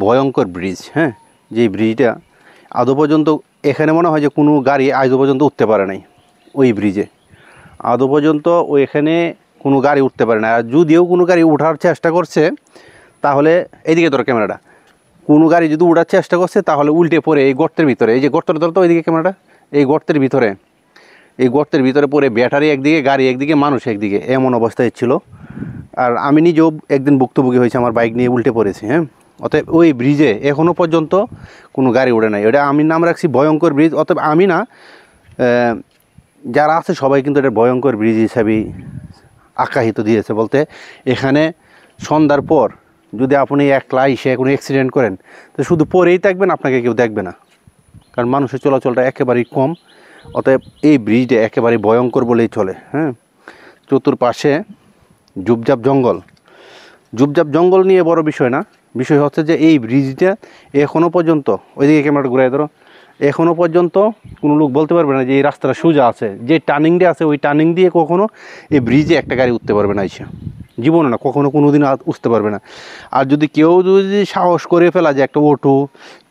ভয়ঙ্কর ব্রিজ, হ্যাঁ, যেই ব্রিজটা আদৌ পর্যন্ত এখানে মনে হয় যে কোনো গাড়ি আজও পর্যন্ত উঠতে পারে নাই ওই ব্রিজে। আদৌ পর্যন্ত এখানে কোনো গাড়ি উঠতে পারে না। আর যদিও কোনো গাড়ি ওঠার চেষ্টা করছে তাহলে এইদিকে ধরো ক্যামেরাটা, কোনো গাড়ি যদি ওঠার চেষ্টা করছে তাহলে উল্টে পড়ে এই গর্তের ভিতরে, এই যে গর্তের ধরো তো ওইদিকে ক্যামেরাটা, এই গর্তের ভিতরে পড়ে ব্যাটারি একদিকে, গাড়ি একদিকে, মানুষ একদিকে, এমন অবস্থায় ছিল। আর আমি নিজেও একদিন ভুক্তভোগী হয়েছি, আমার বাইক নিয়ে উল্টে পড়েছি। হ্যাঁ, অতএব ওই ব্রিজে এখনও পর্যন্ত কোনো গাড়ি ওঠে নাই। ওটা আমি নাম রাখছি ভয়ঙ্কর ব্রিজ। অতএব আমি না, যারা আছে সবাই কিন্তু এটা ভয়ঙ্কর ব্রিজ হিসাবেই আখ্যায়িত দিয়েছে। বলতে এখানে সন্ধ্যার পর যদি আপনি একলা এসে কোনো অ্যাক্সিডেন্ট করেন তো শুধু পরেই থাকবেন, আপনাকে কেউ দেখবে না, কারণ মানুষের চলাচলটা একেবারেই কম। অতএব এই ব্রিজটা একেবারেই ভয়ঙ্কর বলেই চলে। হ্যাঁ, চতুর্পাশে ঝুপঝাপ জঙ্গল নিয়ে বড় বিষয় না, বিষয় হচ্ছে যে এই ব্রিজটা এখনও পর্যন্ত, ওইদিকে ক্যামেরাটা ঘুরাই ধরো, এখনও পর্যন্ত কোনো লোক বলতে পারবে না যে এই রাস্তাটা সোজা আছে। যে টার্নিংটা আছে ওই টার্নিং দিয়ে কখনো এই ব্রিজে একটা গাড়ি উঠতে পারবে না, এসে জীবনে না, কখনো কোনো দিন উঠতে পারবে না। আর যদি কেউ যদি সাহস করে ফেলা যে একটা অটো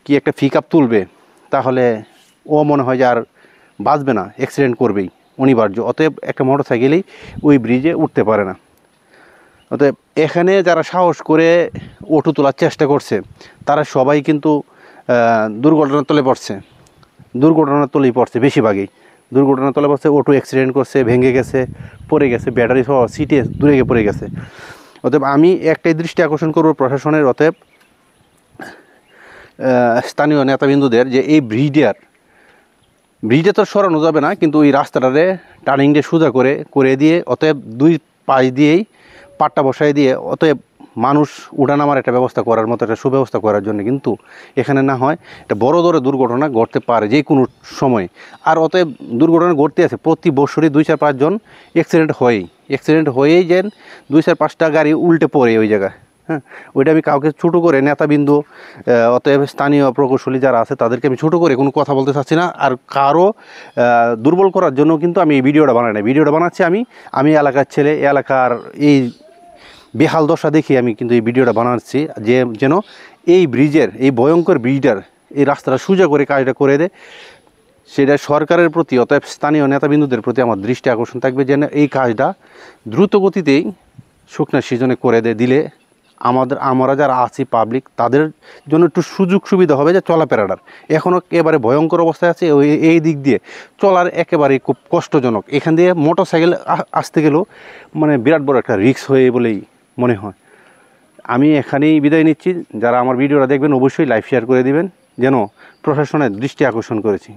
কি একটা পিক আপ তুলবে, তাহলে ও মনে হয় যে আর বাঁচবে না, অ্যাক্সিডেন্ট করবেই অনিবার্য। অতএব একটা মোটর সাইকেলেই ওই ব্রিজে উঠতে পারে না। অতএব এখানে যারা সাহস করে অটো তোলার চেষ্টা করছে তারা সবাই কিন্তু দুর্ঘটনার তলে পড়ছে। বেশিরভাগই দুর্ঘটনার তলে পড়ছে, অটো অ্যাক্সিডেন্ট করছে, ভেঙে গেছে, পড়ে গেছে, ব্যাটারি সহ সিটে দূরে গিয়ে পড়ে গেছে। অতএব আমি একটাই দৃষ্টি আকর্ষণ করব প্রশাসনের, অতএব স্থানীয় নেতাবিন্দুদের, যে এই ব্রিজটা তো সরানো যাবে না, কিন্তু ওই রাস্তাটারে টার্নিংটা সোজা করে দিয়ে, অতএব দুই পাশ দিয়েই পাট্টা বসাই দিয়ে, অতএব মানুষ উঠানামার একটা ব্যবস্থা করার মতো একটা সুব্যবস্থা করার জন্য। কিন্তু এখানে না হয় এটা বড় দুর্ঘটনা ঘটতে পারে যে কোনো সময়। আর অতএব দুর্ঘটনা ঘটতে আছে প্রতি বছরই 2-4-5 জন অ্যাক্সিডেন্ট হয়েই যেন 2-4-5টা গাড়ি উল্টে পড়ে ওই জায়গায়। হ্যাঁ, ওইটা আমি কাউকে ছোটো করে, নেতাবিন্দু অতএব স্থানীয় প্রকৌশলী যারা আছে তাদেরকে আমি ছোটো করে কোনো কথা বলতে চাচ্ছি না। আর কারো দুর্বল করার জন্য কিন্তু আমি এই ভিডিওটা বানাই না। ভিডিওটা বানাচ্ছি আমি এলাকার ছেলে, এলাকার এই বেহাল দশা দেখি আমি কিন্তু এই ভিডিওটা বানাচ্ছি, যে যেন এই ব্রিজের, এই ভয়ঙ্কর ব্রিজটার এই রাস্তাটা সোজা করে কাজটা করে দেয়। সেটা সরকারের প্রতি, অতএব স্থানীয় নেতাবিন্দুদের প্রতি আমার দৃষ্টি আকর্ষণ থাকবে যেন এই কাজটা দ্রুত গতিতেই শুকনার সিজনে করে দিলে আমরা যারা আছি পাবলিক, তাদের জন্য একটু সুযোগ সুবিধা হবে যে চলাফেরাটার। এখনও একেবারে ভয়ঙ্কর অবস্থায় আছে, এই দিক দিয়ে চলার একেবারেই খুব কষ্টজনক। এখান দিয়ে মোটর সাইকেল আসতে গেলেও মানে বিরাট বড় একটা রিস্ক হয়ে বলেই মনে হয়। আমি এখানেই বিদায় নিচ্ছি। যারা আমার ভিডিওটা দেখবেন অবশ্যই লাইভ শেয়ার করে দিবেন, যেন প্রশাসনের দৃষ্টি আকর্ষণ করেছি।